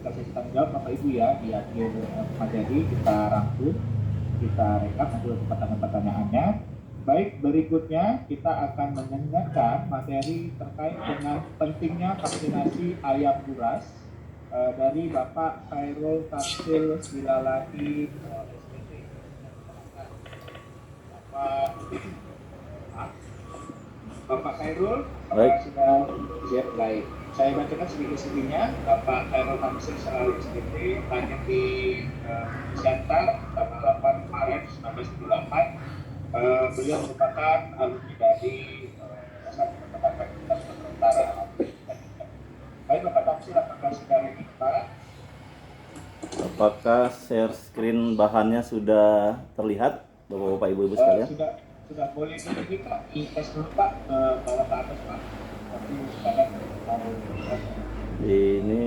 kita sesi tanya jawab Bapak Ibu ya di akhir materi kita rangkum, kita rekap nanti untuk pertanyaan-pertanyaannya. Baik, berikutnya kita akan mendengarkan materi terkait dengan pentingnya vaksinasi ayam buras dari Bapak Khairul Tafsil Silalahi SPT. Bapak Khairul, apakah sudah siap? Baik. Saya bacakan sedikit-sedikitnya. Bapak Khairul Tafsil Silalahi SPT lahir di Siantar tanggal 8 Maret 1978. Beliau merupakan alumni dari Satu Peternakan Kita Sumatera Utara. Baik Bapak Tafsir, apakah sudah ready Pak? Apakah share screen bahannya sudah terlihat, Bapak-bapak, Ibu-ibu sekalian? Sudah boleh dulu Pak, di tes dulu Pak, ke bawah ke atas Pak. Tapi sekarang Ini,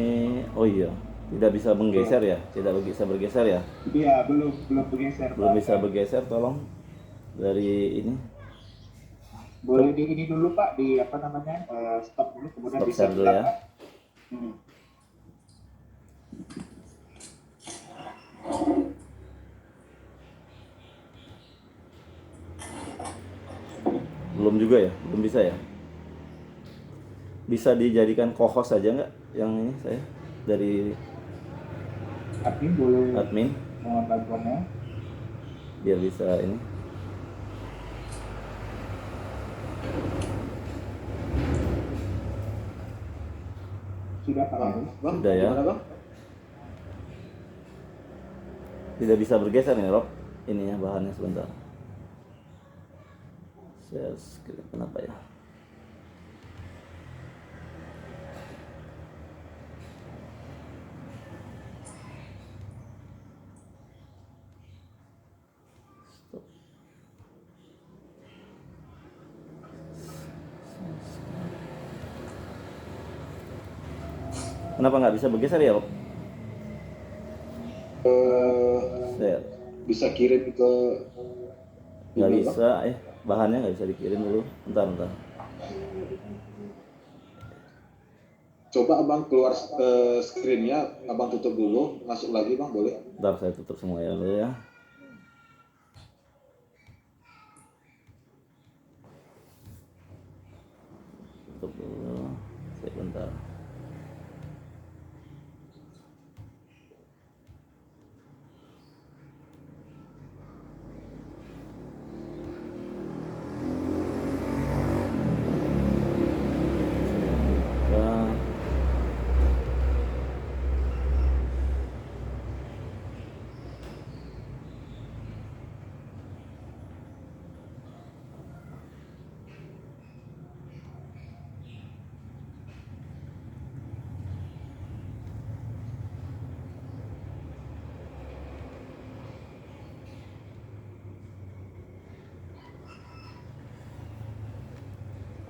oh iya, tidak bisa menggeser ya, tidak bisa bergeser ya? Iya, belum bergeser. Belum bisa bergeser, tolong dari ini. Boleh di ini dulu Pak, di apa namanya, stop dulu, kemudian Stop bisa share dulu ya. Belum juga ya, belum bisa ya. Bisa dijadikan co-host saja nggak yang ini saya dari admin, boleh admin mohon bantuannya biar bisa ini. Sudah Pak? Sudah ya. Tidak bisa bergeser nih Rob, ininya bahannya sebentar. Share screen, kenapa ya? Stop. Kenapa nggak bisa bergeser ya Rob? Share. Bisa kirim ke Nggak bisa, bahannya nggak bisa dikirim dulu. Bentar. Coba abang keluar screennya, abang tutup dulu, masuk lagi bang, boleh? Bentar, saya tutup semua ya dulu ya. Tutup dulu, sebentar.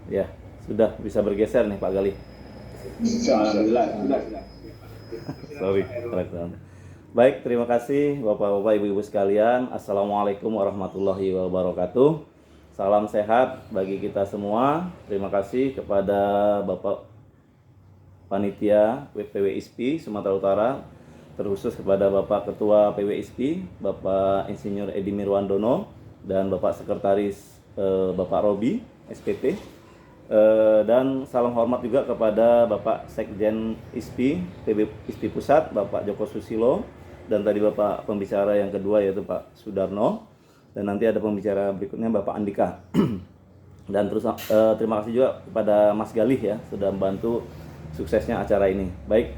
Ya, sudah bisa bergeser nih Pak Gali. Alhamdulillah, sudah. Sorry, baik, terima kasih Bapak-bapak, Ibu-ibu sekalian. Assalamualaikum warahmatullahi wabarakatuh. Salam sehat bagi kita semua. Terima kasih kepada Bapak Panitia PWISP Sumatera Utara, terkhusus kepada Bapak Ketua PWISP, Bapak Insinyur Edi Mirwandono, dan Bapak Sekretaris Bapak Robi, SPT. Dan salam hormat juga kepada Bapak Sekjen ISPI, PB ISPI Pusat, Bapak Joko Susilo, dan tadi Bapak pembicara yang kedua yaitu Pak Sudarno, dan nanti ada pembicara berikutnya Bapak Andika. Dan terus terima kasih juga kepada Mas Galih ya, sudah membantu suksesnya acara ini. Baik,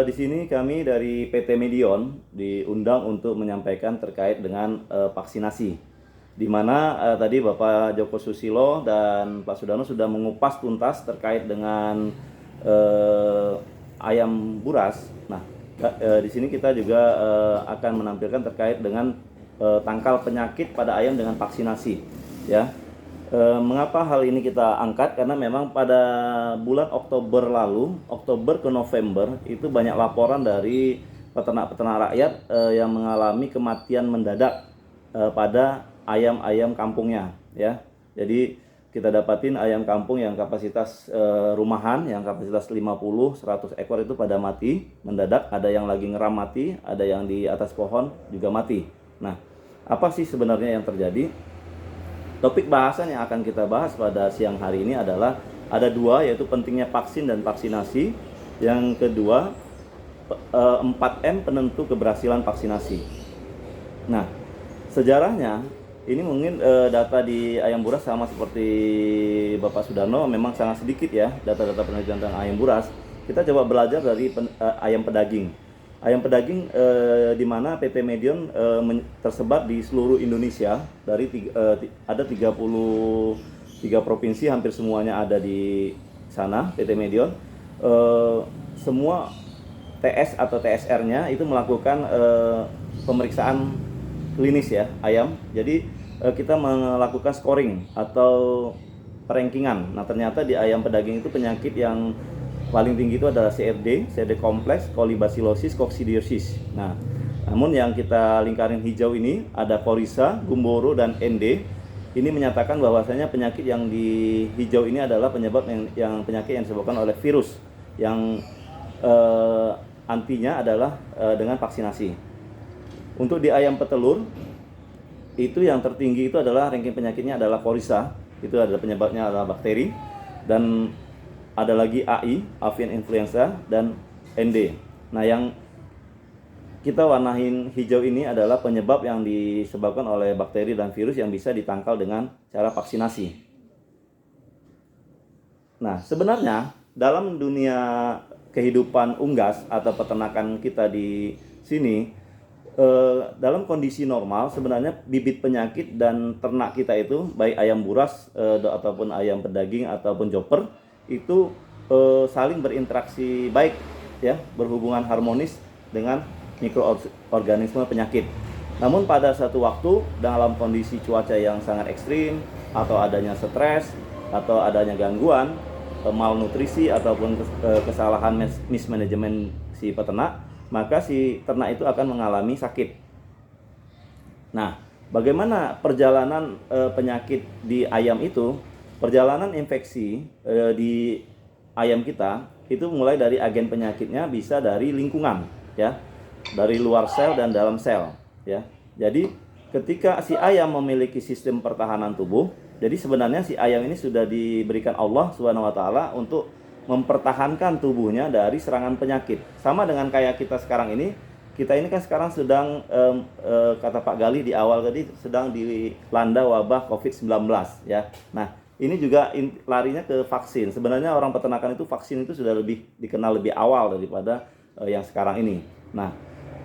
di sini kami dari PT Medion diundang untuk menyampaikan terkait dengan vaksinasi, di mana tadi Bapak Joko Susilo dan Pak Sudarno sudah mengupas tuntas terkait dengan ayam buras. Nah, di sini kita juga akan menampilkan terkait dengan tangkal penyakit pada ayam dengan vaksinasi, ya. Mengapa hal ini kita angkat? Karena memang pada bulan Oktober lalu, Oktober ke November, itu banyak laporan dari peternak-peternak rakyat yang mengalami kematian mendadak pada ayam-ayam kampungnya, ya. Jadi kita dapatin ayam kampung yang kapasitas rumahan, yang kapasitas 50-100 ekor itu pada mati mendadak, ada yang lagi ngeram mati, ada yang di atas pohon juga mati. Nah, apa sih sebenarnya yang terjadi? Topik bahasan yang akan kita bahas pada siang hari ini adalah ada dua, yaitu pentingnya vaksin dan vaksinasi. Yang kedua, 4M penentu keberhasilan vaksinasi. Nah, sejarahnya ini mungkin data di ayam buras sama seperti Bapak Sudarno, memang sangat sedikit ya data-data penelitian tentang ayam buras. Kita coba belajar dari ayam pedaging. Ayam pedaging di mana PT Medion tersebar di seluruh Indonesia, dari ada 33 provinsi, hampir semuanya ada di sana PT Medion. Semua TS atau TSR-nya itu melakukan pemeriksaan klinis ya ayam. Jadi kita melakukan scoring atau rankingan. Nah, ternyata di ayam pedaging itu penyakit yang paling tinggi itu adalah CRD kompleks, kolibasilosis, koksidiosis. Nah, namun yang kita lingkarin hijau ini ada Coryza, Gumboro, dan ND. Ini menyatakan bahwasanya penyakit yang di hijau ini adalah penyebab yang penyakit yang disebabkan oleh virus, yang antinya adalah dengan vaksinasi. Untuk di ayam petelur itu yang tertinggi itu adalah ranking penyakitnya adalah Coryza, itu adalah penyebabnya adalah bakteri, dan ada lagi AI, avian influenza, dan ND. Nah, yang kita warnain hijau ini adalah penyebab yang disebabkan oleh bakteri dan virus yang bisa ditangkal dengan cara vaksinasi. Nah, sebenarnya dalam dunia kehidupan unggas atau peternakan kita di sini, dalam kondisi normal sebenarnya bibit penyakit dan ternak kita itu, baik ayam buras ataupun ayam pedaging ataupun chopper, itu saling berinteraksi baik ya, berhubungan harmonis dengan mikroorganisme penyakit. Namun pada satu waktu dalam kondisi cuaca yang sangat ekstrim, atau adanya stres, atau adanya gangguan, malnutrisi ataupun kesalahan mismanajemen si peternak, maka si ternak itu akan mengalami sakit. Nah, bagaimana perjalanan penyakit di ayam itu? Perjalanan infeksi di ayam kita itu mulai dari agen penyakitnya bisa dari lingkungan ya, dari luar sel dan dalam sel ya. Jadi ketika si ayam memiliki sistem pertahanan tubuh, jadi sebenarnya si ayam ini sudah diberikan Allah SWT untuk mempertahankan tubuhnya dari serangan penyakit. Sama dengan kayak kita sekarang ini, kita ini kan sekarang sedang kata Pak Gali di awal tadi, sedang dilanda wabah COVID-19 ya. Nah, ini juga larinya ke vaksin. Sebenarnya orang peternakan itu vaksin itu sudah lebih dikenal lebih awal daripada yang sekarang ini. Nah,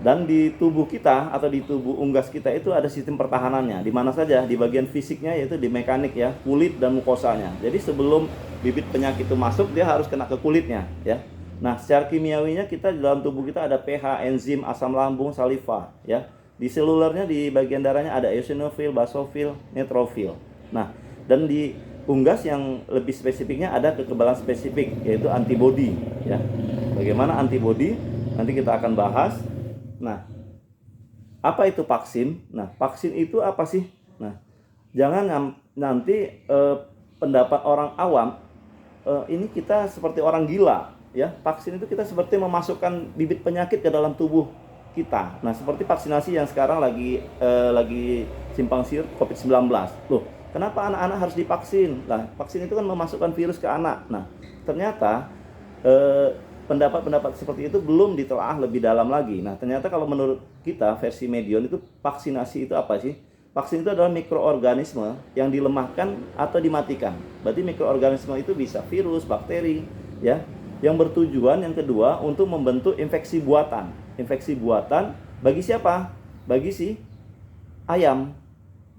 dan di tubuh kita atau di tubuh unggas kita itu ada sistem pertahanannya. Di mana saja? Di bagian fisiknya, yaitu di mekanik ya, kulit dan mukosanya. Jadi sebelum bibit penyakit itu masuk, dia harus kena ke kulitnya ya. Nah, secara kimiawinya kita di dalam tubuh kita ada pH, enzim, asam lambung, saliva ya. Di selulernya, di bagian darahnya ada eosinofil, basofil, neutrofil. Nah, dan di unggas yang lebih spesifiknya ada kekebalan spesifik, yaitu antibodi ya. Bagaimana antibodi? Nanti kita akan bahas. Nah, apa itu vaksin? Nah, vaksin itu apa sih? Nah, jangan nanti pendapat orang awam ini kita seperti orang gila ya. Vaksin itu kita seperti memasukkan bibit penyakit ke dalam tubuh kita. Nah, seperti vaksinasi yang sekarang lagi simpang siur COVID-19. Loh, kenapa anak-anak harus divaksin? Nah, vaksin itu kan memasukkan virus ke anak. Nah, ternyata pendapat-pendapat seperti itu belum ditelaah lebih dalam lagi. Nah, ternyata kalau menurut kita versi Medion itu, vaksinasi itu apa sih? Vaksin itu adalah mikroorganisme yang dilemahkan atau dimatikan. Berarti mikroorganisme itu bisa virus, bakteri ya, yang bertujuan yang kedua untuk membentuk infeksi buatan. Infeksi buatan bagi siapa? Bagi si ayam.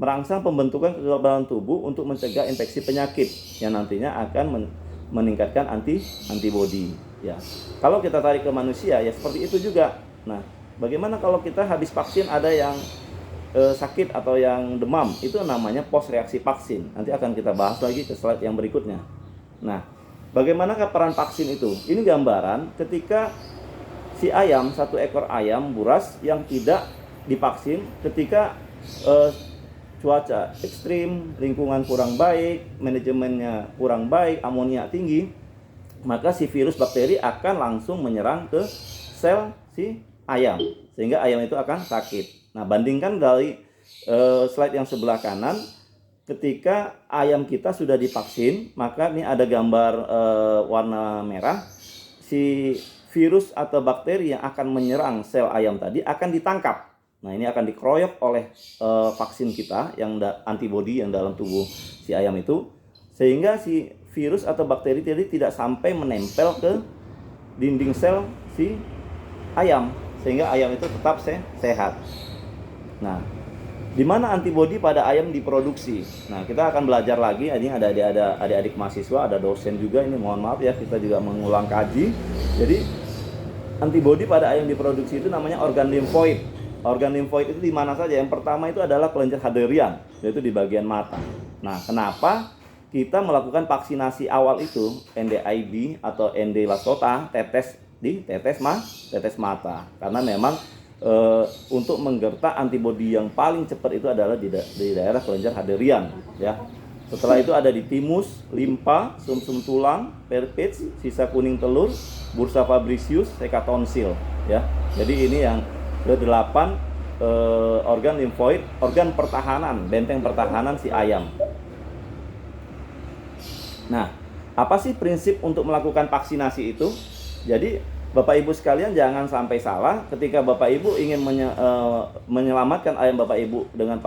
Merangsang pembentukan kekebalan tubuh untuk mencegah infeksi penyakit yang nantinya akan meningkatkan antibodi ya. Kalau kita tarik ke manusia ya seperti itu juga. Nah, bagaimana kalau kita habis vaksin ada yang sakit atau yang demam? Itu namanya post reaksi vaksin. Nanti akan kita bahas lagi ke slide yang berikutnya. Nah, bagaimana peran vaksin itu? Ini gambaran ketika si ayam, satu ekor ayam buras yang tidak divaksin, ketika cuaca ekstrim, lingkungan kurang baik, manajemennya kurang baik, amonia tinggi, maka si virus bakteri akan langsung menyerang ke sel si ayam, sehingga ayam itu akan sakit. Nah, bandingkan dari slide yang sebelah kanan, ketika ayam kita sudah divaksin, maka ini ada gambar warna merah, si virus atau bakteri yang akan menyerang sel ayam tadi akan ditangkap. Nah, ini akan dikeroyok oleh vaksin kita yang antibodi yang dalam tubuh si ayam itu, sehingga si virus atau bakteri tadi tidak sampai menempel ke dinding sel si ayam, sehingga ayam itu tetap sehat. Nah, di mana antibodi pada ayam diproduksi? Nah, kita akan belajar lagi. Ini ada adik-adik mahasiswa, ada dosen juga. Ini mohon maaf ya, kita juga mengulang kaji. Jadi antibodi pada ayam diproduksi itu namanya organ limfoid. Organ limfoid itu di mana saja? Yang pertama itu adalah kelenjar Hadrian, yaitu di bagian mata. Nah, kenapa kita melakukan vaksinasi awal itu NDIB atau ND Lasota, tetes mata? Karena memang untuk menggertak antibodi yang paling cepat itu adalah di daerah kelenjar Hadrian, ya. Setelah itu ada di timus, limpa, sumsum tulang, perpits, sisa kuning telur, bursa fabricius, seka tonsil, ya. Jadi ini yang ke-8 organ limfoid, organ pertahanan, benteng pertahanan si ayam. Nah, apa sih prinsip untuk melakukan vaksinasi itu? Jadi Bapak Ibu sekalian jangan sampai salah ketika Bapak Ibu ingin menyelamatkan ayam Bapak Ibu dengan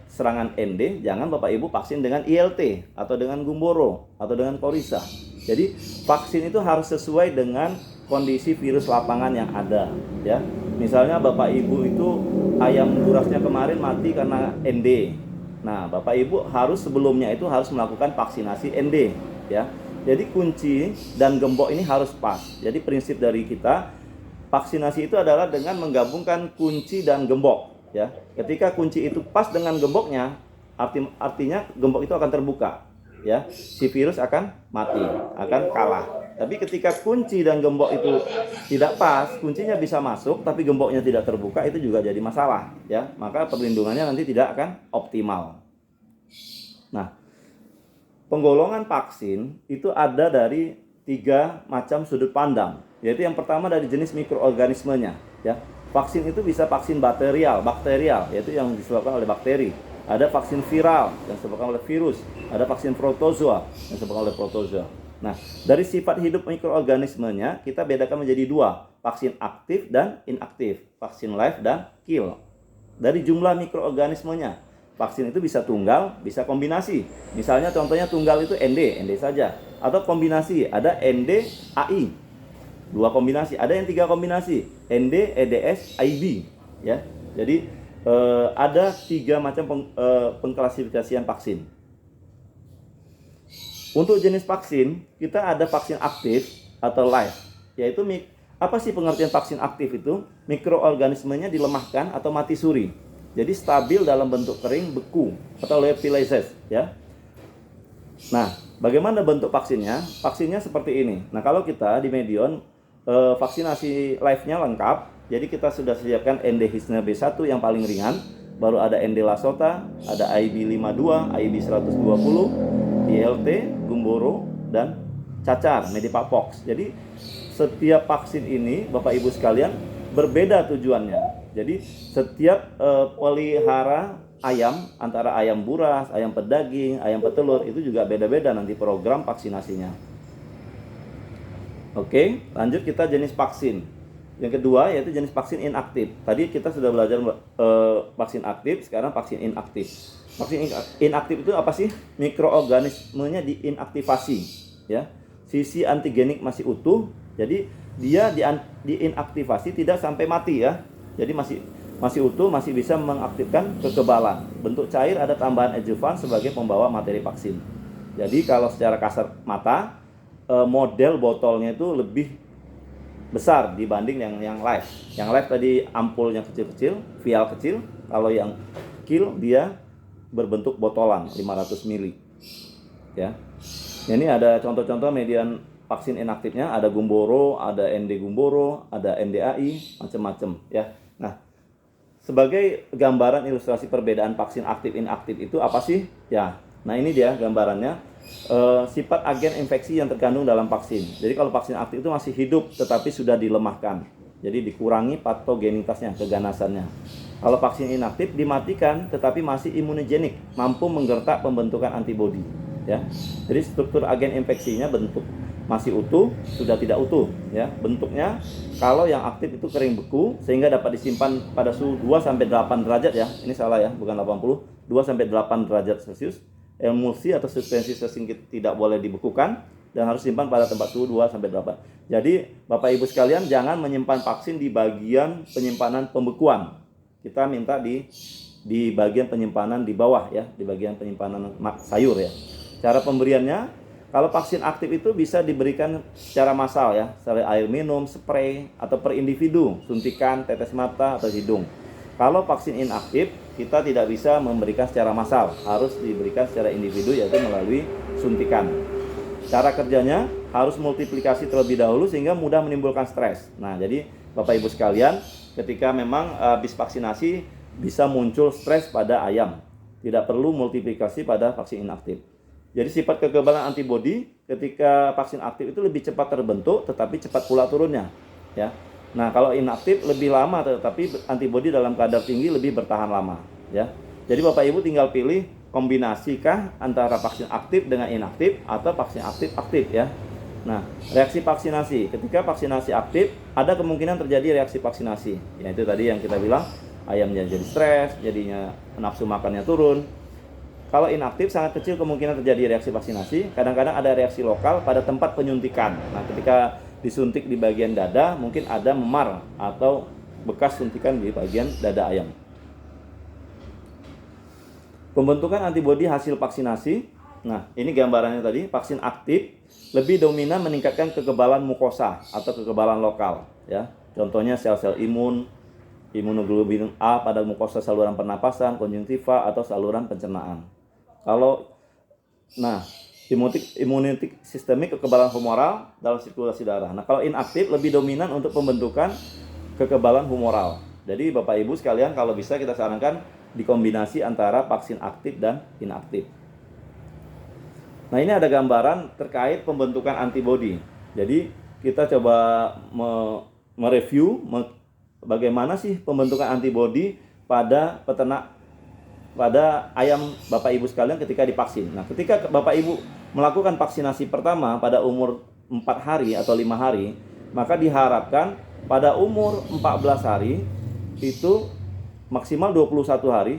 serangan ND, jangan Bapak Ibu vaksin dengan ILT atau dengan gumboro atau dengan coryza. Jadi vaksin itu harus sesuai dengan kondisi virus lapangan yang ada, ya. Misalnya Bapak Ibu itu ayam burasnya kemarin mati karena ND. Nah, Bapak Ibu harus sebelumnya itu harus melakukan vaksinasi ND, ya. Jadi kunci dan gembok ini harus pas. Jadi prinsip dari kita vaksinasi itu adalah dengan menggabungkan kunci dan gembok, ya. Ketika kunci itu pas dengan gemboknya, artinya gembok itu akan terbuka, ya. Si virus akan mati, akan kalah. Tapi ketika kunci dan gembok itu tidak pas, kuncinya bisa masuk tapi gemboknya tidak terbuka, itu juga jadi masalah, ya. Maka perlindungannya nanti tidak akan optimal. Nah, penggolongan vaksin itu ada dari 3 macam sudut pandang, yaitu yang pertama dari jenis mikroorganismenya, ya. Vaksin itu bisa vaksin bakterial, yaitu yang disebabkan oleh bakteri. Ada vaksin viral yang disebabkan oleh virus, ada vaksin protozoa yang disebabkan oleh protozoa. Nah, dari sifat hidup mikroorganismenya kita bedakan menjadi 2, vaksin aktif dan inaktif, vaksin live dan kill. Dari jumlah mikroorganismenya, vaksin itu bisa tunggal, bisa kombinasi. Misalnya contohnya tunggal itu ND saja, atau kombinasi ada ND AI. 2 kombinasi, ada yang 3 kombinasi, ND EDS IB, ya. Jadi ada 3 macam pengklasifikasian vaksin. Untuk jenis vaksin, kita ada vaksin aktif atau live, yaitu apa sih pengertian vaksin aktif itu? Mikroorganismenya dilemahkan atau mati suri. Jadi stabil dalam bentuk kering, beku atau lyophilized, ya. Nah, bagaimana bentuk vaksinnya? Vaksinnya seperti ini. Nah, kalau kita di Medion vaksinasi live-nya lengkap, jadi kita sudah siapkan ND Hisner B1 yang paling ringan, baru ada ND Lasota, ada IB 52, IB 120, ILT, gumboro, dan cacar, Medipapox. Jadi setiap vaksin ini Bapak Ibu sekalian berbeda tujuannya. Jadi setiap pelihara ayam, antara ayam buras, ayam pedaging, ayam petelur, itu juga beda-beda nanti program vaksinasinya. Oke, lanjut kita jenis vaksin. Yang kedua yaitu jenis vaksin inaktif. Tadi kita sudah belajar vaksin aktif, sekarang vaksin inaktif. Vaksin inaktif itu apa sih? Mikroorganismenya diinaktivasi, ya. Sisi antigenik masih utuh, jadi dia diinaktivasi tidak sampai mati, ya. Jadi masih utuh, masih bisa mengaktifkan kekebalan. Bentuk cair ada tambahan adjuvan sebagai pembawa materi vaksin. Jadi kalau secara kasat mata model botolnya itu lebih besar dibanding yang live. Yang live tadi ampulnya kecil-kecil, vial kecil. Kalau yang kill dia berbentuk botolan 500 ml. Ya. Ini ada contoh-contoh median vaksin inaktifnya, ada gumboro, ada ND gumboro, ada NDAI, macam-macam, ya. Nah, sebagai gambaran ilustrasi perbedaan vaksin aktif inaktif itu apa sih? Ya, nah ini dia gambarannya. Sifat agen infeksi yang terkandung dalam vaksin. Jadi kalau vaksin aktif itu masih hidup tetapi sudah dilemahkan. Jadi dikurangi patogenitasnya, keganasannya. Kalau vaksin inaktif dimatikan tetapi masih imunogenik, mampu menggertak pembentukan antibodi. Ya, jadi struktur agen infeksinya bentuk masih utuh, sudah tidak utuh. Ya, bentuknya kalau yang aktif itu kering beku sehingga dapat disimpan pada suhu 2-8 derajat ya. Ini salah ya, bukan 80, 2-8 derajat Celcius. Emulsi atau suspensi sesingkat tidak boleh dibekukan dan harus simpan pada tempat suhu 2-8. Jadi Bapak Ibu sekalian jangan menyimpan vaksin di bagian penyimpanan pembekuan. Kita minta di bagian penyimpanan di bawah ya, di bagian penyimpanan sayur ya. Cara pemberiannya, kalau vaksin aktif itu bisa diberikan secara massal ya, secara air minum, spray atau per individu, suntikan, tetes mata atau hidung. Kalau vaksin inaktif, kita tidak bisa memberikan secara massal, harus diberikan secara individu yaitu melalui suntikan. Cara kerjanya harus multiplikasi terlebih dahulu sehingga mudah menimbulkan stres. Nah, jadi Bapak Ibu sekalian, ketika memang habis vaksinasi bisa muncul stres pada ayam. Tidak perlu multiplikasi pada vaksin inaktif. Jadi sifat kekebalan antibodi ketika vaksin aktif itu lebih cepat terbentuk tetapi cepat pula turunnya, ya. Nah, kalau inaktif lebih lama tetapi antibodi dalam kadar tinggi lebih bertahan lama, ya. Jadi Bapak Ibu tinggal pilih kombinasikah antara vaksin aktif dengan inaktif atau vaksin aktif ya. Nah, reaksi vaksinasi. Ketika vaksinasi aktif, ada kemungkinan terjadi reaksi vaksinasi. Yaitu tadi yang kita bilang, ayamnya jadi stres, jadinya nafsu makannya turun. Kalau inaktif sangat kecil kemungkinan terjadi reaksi vaksinasi. Kadang-kadang ada reaksi lokal pada tempat penyuntikan. Nah, ketika disuntik di bagian dada, mungkin ada memar atau bekas suntikan di bagian dada ayam. Pembentukan antibodi hasil vaksinasi. Nah, ini gambarannya tadi. Vaksin aktif lebih dominan meningkatkan kekebalan mukosa atau kekebalan lokal. Ya, contohnya sel-sel imun, imunoglobulin A pada mukosa saluran pernapasan, konjungtiva atau saluran pencernaan. Imunitik sistemik kekebalan humoral dalam sirkulasi darah. Nah, kalau inaktif lebih dominan untuk pembentukan kekebalan humoral. Jadi Bapak Ibu sekalian kalau bisa kita sarankan dikombinasi antara vaksin aktif dan inaktif. Nah, ini ada gambaran terkait pembentukan antibodi. Jadi kita coba mereview bagaimana sih pembentukan antibodi pada peternak, pada ayam Bapak Ibu sekalian ketika divaksin. Nah, ketika Bapak Ibu melakukan vaksinasi pertama pada umur 4 hari atau 5 hari, maka diharapkan pada umur 14 hari itu maksimal 21 hari,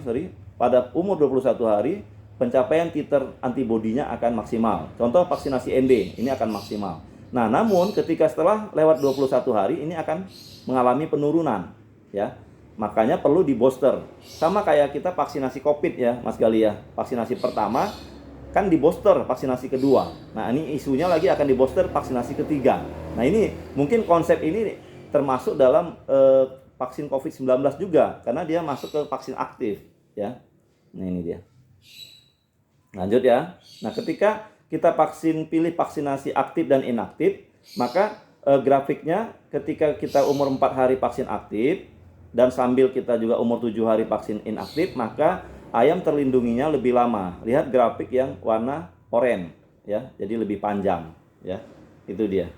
pada umur 21 hari pencapaian titer antibodinya akan maksimal. Contoh vaksinasi ND, ini akan maksimal. Nah, namun ketika setelah lewat 21 hari ini akan mengalami penurunan, ya. Makanya perlu di booster. Sama kayak kita vaksinasi COVID ya, Mas Gali ya. Vaksinasi pertama kan di booster vaksinasi kedua. Nah, ini isunya lagi akan di booster vaksinasi ketiga. Nah, ini mungkin konsep ini termasuk dalam vaksin COVID-19 juga karena dia masuk ke vaksin aktif, ya. Nah, ini dia. Lanjut ya. Nah, ketika kita pilih vaksinasi aktif dan inaktif, maka grafiknya ketika kita umur 4 hari vaksin aktif dan sambil kita juga umur 7 hari vaksin inaktif, maka ayam terlindunginya lebih lama. Lihat grafik yang warna oranye ya, jadi lebih panjang ya. Itu dia.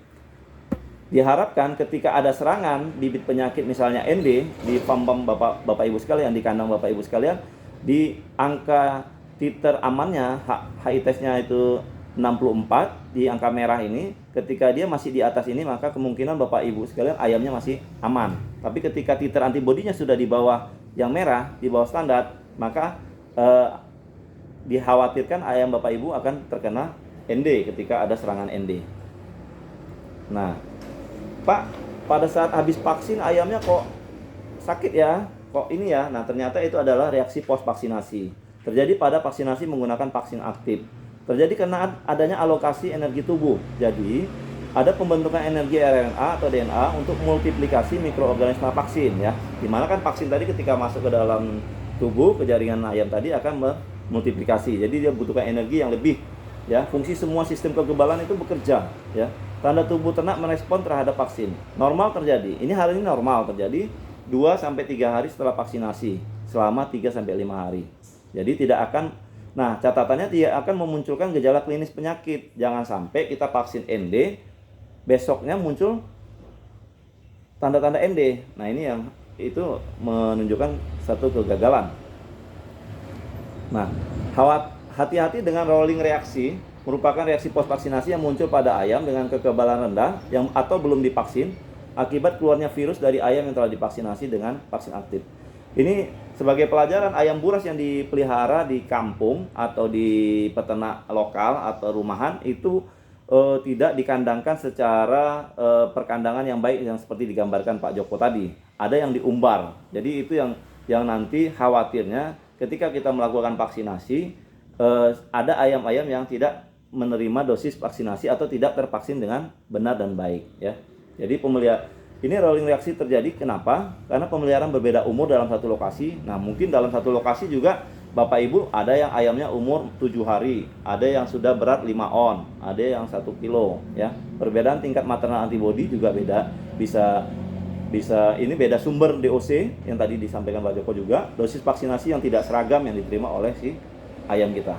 Diharapkan ketika ada serangan bibit penyakit misalnya ND di farm Bapak Ibu sekalian, di kandang Bapak Ibu sekalian, di angka titer amannya HI testnya itu 64 di angka merah ini, ketika dia masih di atas ini maka kemungkinan Bapak Ibu sekalian ayamnya masih aman. Tapi ketika titer antibodinya sudah di bawah yang merah, di bawah standar, maka dikhawatirkan ayam Bapak Ibu akan terkena ND ketika ada serangan ND. Nah, Pak, pada saat habis vaksin ayamnya kok sakit ya, kok ini ya. Nah, ternyata itu adalah reaksi post vaksinasi. Terjadi pada vaksinasi menggunakan vaksin aktif. Terjadi karena adanya alokasi energi tubuh. Jadi, ada pembentukan energi RNA atau DNA untuk multiplikasi mikroorganisme vaksin ya. Dimana kan vaksin tadi ketika masuk ke dalam tubuh, ke jaringan ayam tadi akan multiplikasi. Jadi dia butuhkan energi yang lebih ya. Fungsi semua sistem kekebalan itu bekerja ya. Tanda tubuh ternak merespon terhadap vaksin. Normal terjadi. Ini hal ini normal terjadi 2 sampai 3 hari setelah vaksinasi selama 3 sampai 5 hari. Jadi tidak akan, nah catatannya tidak akan memunculkan gejala klinis penyakit. Jangan sampai kita vaksin ND besoknya muncul tanda-tanda ND. Nah, ini yang itu menunjukkan satu kegagalan. Nah, hati-hati dengan rolling reaksi, merupakan reaksi post vaksinasi yang muncul pada ayam dengan kekebalan rendah yang atau belum divaksin akibat keluarnya virus dari ayam yang telah divaksinasi dengan vaksin aktif. Ini sebagai pelajaran, ayam buras yang dipelihara di kampung atau di peternak lokal atau rumahan itu tidak dikandangkan secara perkandangan yang baik yang seperti digambarkan Pak Joko tadi. Ada yang diumbar. Jadi itu yang nanti khawatirnya ketika kita melakukan vaksinasi ada ayam-ayam yang tidak menerima dosis vaksinasi atau tidak tervaksin dengan benar dan baik, ya. Jadi ini rolling reaksi terjadi kenapa? Karena pemeliharaan berbeda umur dalam satu lokasi. Nah, mungkin dalam satu lokasi juga Bapak Ibu ada yang ayamnya umur 7 hari, ada yang sudah berat 5 on, ada yang 1 kilo, ya. Perbedaan tingkat maternal antibodi juga beda. Bisa ini beda sumber DOC yang tadi disampaikan Pak Joko juga, dosis vaksinasi yang tidak seragam yang diterima oleh si ayam kita.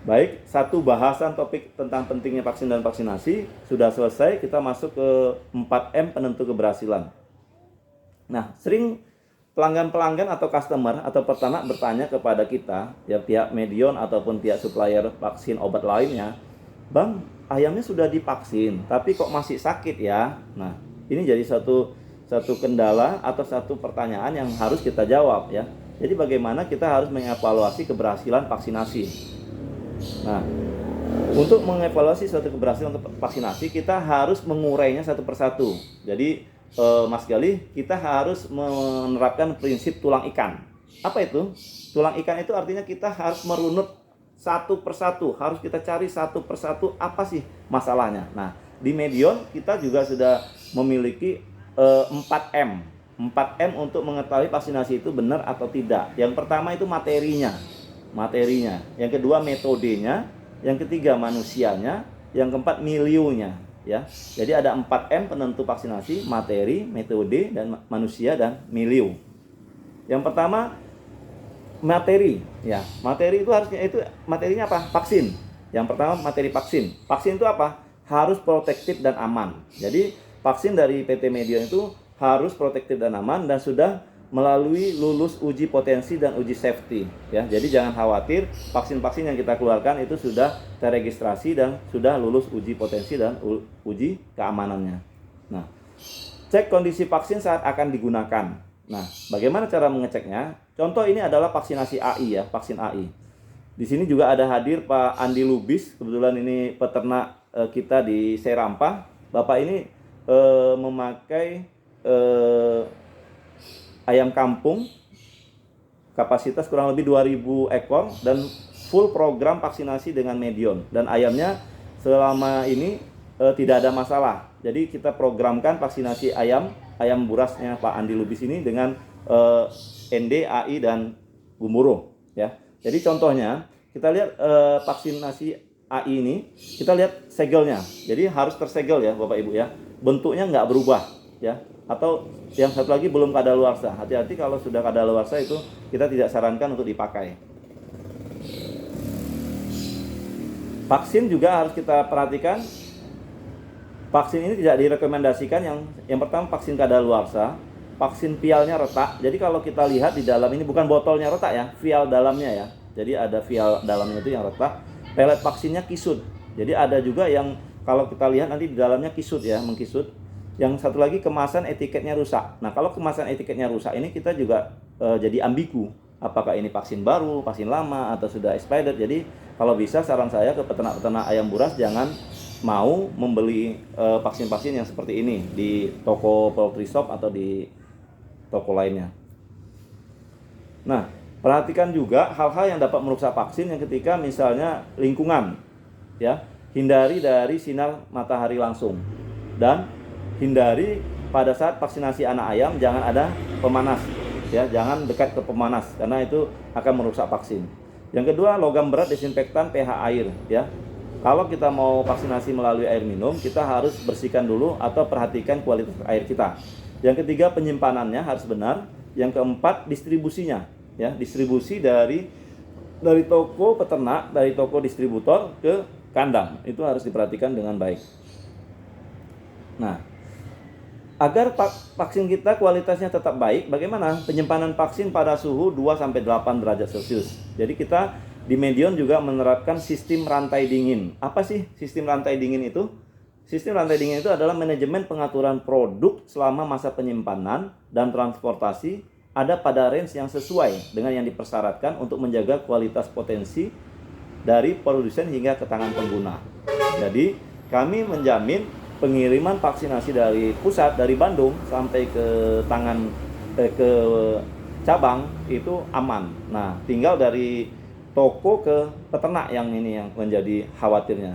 Baik, satu bahasan topik tentang pentingnya vaksin dan vaksinasi sudah selesai. Kita masuk ke 4M penentu keberhasilan. Nah, sering pelanggan-pelanggan atau customer atau peternak bertanya kepada kita, ya pihak medion ataupun pihak supplier vaksin obat lainnya, "Bang, ayamnya sudah divaksin, tapi kok masih sakit ya?" Nah, ini jadi satu kendala atau satu pertanyaan yang harus kita jawab, ya. Jadi bagaimana kita harus mengevaluasi keberhasilan vaksinasi. Nah, untuk mengevaluasi suatu keberhasilan vaksinasi, kita harus mengurainya satu persatu. Jadi Mas Galih, kita harus menerapkan prinsip tulang ikan. Apa itu? Tulang ikan itu artinya kita harus merunut satu persatu, harus kita cari satu persatu apa sih masalahnya. Nah, di Medion kita juga sudah memiliki 4M. 4M untuk mengetahui vaksinasi itu benar atau tidak. Yang pertama itu materinya. Yang kedua metodenya, yang ketiga manusianya, yang keempat miliunya, ya. Jadi ada 4M penentu vaksinasi: materi, metode, dan manusia dan miliu. Yang pertama materi, ya. Materi itu harusnya materinya apa? Vaksin. Yang pertama materi vaksin. Vaksin itu apa? Harus protektif dan aman. Jadi vaksin dari PT Medion itu harus protektif dan aman dan sudah melalui lulus uji potensi dan uji safety, ya. Jadi jangan khawatir, vaksin-vaksin yang kita keluarkan itu sudah terregistrasi dan sudah lulus uji potensi dan uji keamanannya. Nah, cek kondisi vaksin saat akan digunakan. Nah, bagaimana cara mengeceknya? Contoh ini adalah vaksinasi AI, ya, vaksin AI. Di sini juga ada hadir Pak Andi Lubis, kebetulan ini peternak kita di Serampa. Bapak ini memakai ayam kampung kapasitas kurang lebih 2000 ekor dan full program vaksinasi dengan Medion, dan ayamnya selama ini tidak ada masalah. Jadi kita programkan vaksinasi ayam burasnya Pak Andi Lubis ini dengan ND, AI dan Gumburo, ya. Jadi contohnya kita lihat vaksinasi AI ini, kita lihat segelnya. Jadi harus tersegel, ya Bapak Ibu, ya. Bentuknya nggak berubah, ya. Atau yang satu lagi belum kadaluarsa. Hati-hati kalau sudah kadaluarsa itu kita tidak sarankan untuk dipakai. Vaksin juga harus kita perhatikan. Vaksin ini tidak direkomendasikan yang pertama vaksin kadaluarsa, vaksin vialnya retak. Jadi kalau kita lihat di dalam ini bukan botolnya retak, ya, vial dalamnya, ya. Jadi ada vial dalamnya itu yang retak. Pelet vaksinnya kisut. Jadi ada juga yang kalau kita lihat nanti di dalamnya kisut, ya, mengkisut. Yang satu lagi kemasan etiketnya rusak. Nah, kalau kemasan etiketnya rusak ini kita juga jadi ambigu. Apakah ini vaksin baru, vaksin lama, atau sudah expired. Jadi kalau bisa saran saya ke peternak-peternak ayam buras jangan mau membeli vaksin-vaksin yang seperti ini di toko poultry shop atau di toko lainnya. Nah, perhatikan juga hal-hal yang dapat merusak vaksin yang ketika misalnya lingkungan, ya. Hindari dari sinar matahari langsung. Dan hindari pada saat vaksinasi anak ayam jangan ada pemanas, ya, jangan dekat ke pemanas karena itu akan merusak vaksin. Yang kedua, logam berat, desinfektan, pH air, ya. Kalau kita mau vaksinasi melalui air minum, kita harus bersihkan dulu atau perhatikan kualitas air kita. Yang ketiga, penyimpanannya harus benar. Yang keempat, distribusinya, ya, distribusi dari toko peternak, dari toko distributor ke kandang. Itu harus diperhatikan dengan baik. Nah, agar vaksin kita kualitasnya tetap baik, bagaimana? Penyimpanan vaksin pada suhu 2-8 derajat Celcius. Jadi kita di Medion juga menerapkan sistem rantai dingin. Apa sih sistem rantai dingin itu? Sistem rantai dingin itu adalah manajemen pengaturan produk selama masa penyimpanan dan transportasi ada pada range yang sesuai dengan yang dipersyaratkan untuk menjaga kualitas potensi dari produsen hingga ke tangan pengguna. Jadi kami menjamin pengiriman vaksinasi dari pusat, dari Bandung sampai ke tangan ke cabang itu aman. Nah, tinggal dari toko ke peternak yang ini yang menjadi khawatirnya.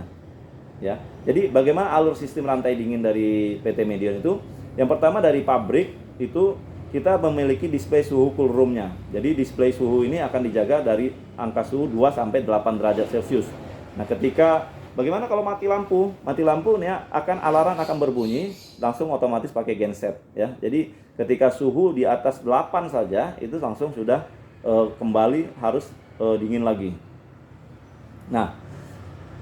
Ya. Jadi bagaimana alur sistem rantai dingin dari PT Medion itu? Yang pertama dari pabrik itu kita memiliki display suhu cool room-nya. Jadi display suhu ini akan dijaga dari angka suhu 2-8 derajat Celcius. Nah, ketika bagaimana kalau mati lampu? Mati lampu nih alarm akan berbunyi, langsung otomatis pakai genset ya. Jadi ketika suhu di atas 8 saja itu langsung sudah kembali harus dingin lagi. Nah,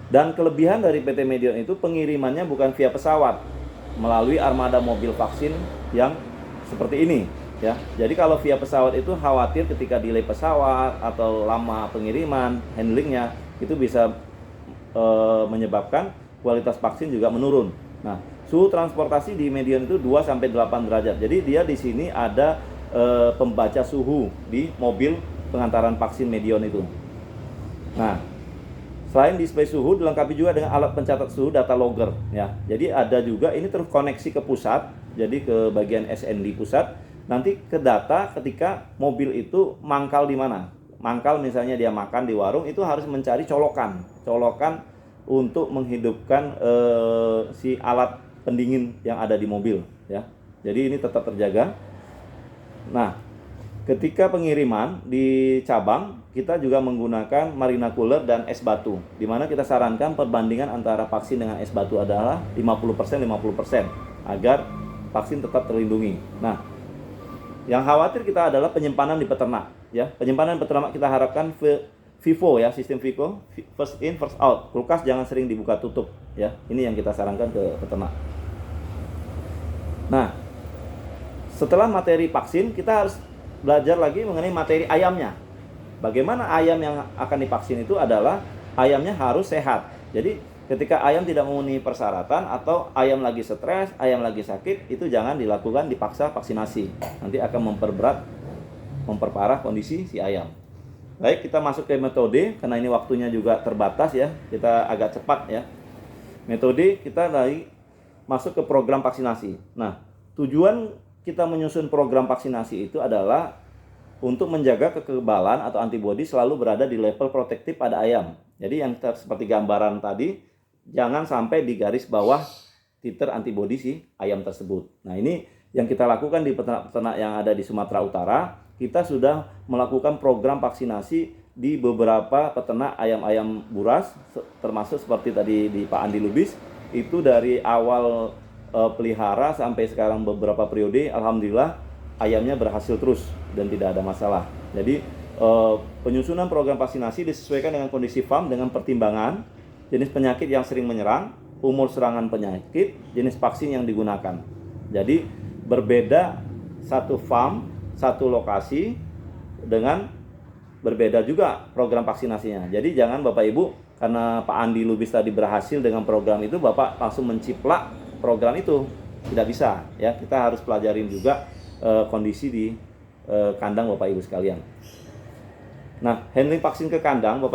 dan kelebihan dari PT Medion itu pengirimannya bukan via pesawat, melalui armada mobil vaksin yang seperti ini ya. Jadi kalau via pesawat itu khawatir ketika delay pesawat atau lama pengiriman, handlingnya itu bisa menyebabkan kualitas vaksin juga menurun. Nah, suhu transportasi di Medion itu 2-8 derajat. Jadi dia di sini ada pembaca suhu di mobil pengantaran vaksin Medion itu. Nah, selain display suhu dilengkapi juga dengan alat pencatat suhu data logger ya. Jadi ada juga ini terkoneksi ke pusat, jadi ke bagian SND pusat. Nanti ke data ketika mobil itu mangkal di mana. Mangkal misalnya dia makan di warung itu harus mencari colokan untuk menghidupkan si alat pendingin yang ada di mobil ya. Jadi ini tetap terjaga. Nah, ketika pengiriman di cabang kita juga menggunakan marina cooler dan es batu, di mana kita sarankan perbandingan antara vaksin dengan es batu adalah 50% agar vaksin tetap terlindungi. Nah, yang khawatir kita adalah penyimpanan di peternak ya. Penyimpanan peternak kita harapkan FIFO ya, sistem FIFO, first in first out. Kulkas jangan sering dibuka tutup ya. Ini yang kita sarankan ke peternak. Nah, setelah materi vaksin kita harus belajar lagi mengenai materi ayamnya. Bagaimana ayam yang akan divaksin itu adalah ayamnya harus sehat. Jadi ketika ayam tidak memenuhi persyaratan atau ayam lagi stres, ayam lagi sakit, itu jangan dilakukan dipaksa vaksinasi. Nanti akan memperparah kondisi si ayam. Baik, kita masuk ke metode karena ini waktunya juga terbatas ya. Kita agak cepat ya. Metode kita masuk ke program vaksinasi. Nah, tujuan kita menyusun program vaksinasi itu adalah untuk menjaga kekebalan atau antibodi selalu berada di level protektif pada ayam. Jadi yang seperti gambaran tadi, jangan sampai di garis bawah titer antibodi si ayam tersebut. Nah, ini yang kita lakukan di peternak-peternak yang ada di Sumatera Utara. Kita sudah melakukan program vaksinasi di beberapa peternak ayam-ayam buras, termasuk seperti tadi di Pak Andi Lubis. Itu dari awal pelihara sampai sekarang beberapa periode, alhamdulillah ayamnya berhasil terus dan tidak ada masalah. Jadi penyusunan program vaksinasi disesuaikan dengan kondisi farm dengan pertimbangan jenis penyakit yang sering menyerang, umur serangan penyakit, jenis vaksin yang digunakan. Jadi berbeda satu farm, satu lokasi dengan berbeda juga program vaksinasinya. Jadi jangan Bapak Ibu, karena Pak Andi Lubis tadi berhasil dengan program itu, Bapak langsung menciplak program itu. Tidak bisa ya, kita harus pelajarin juga kondisi di kandang Bapak Ibu sekalian. Nah, handling vaksin ke kandang Bapak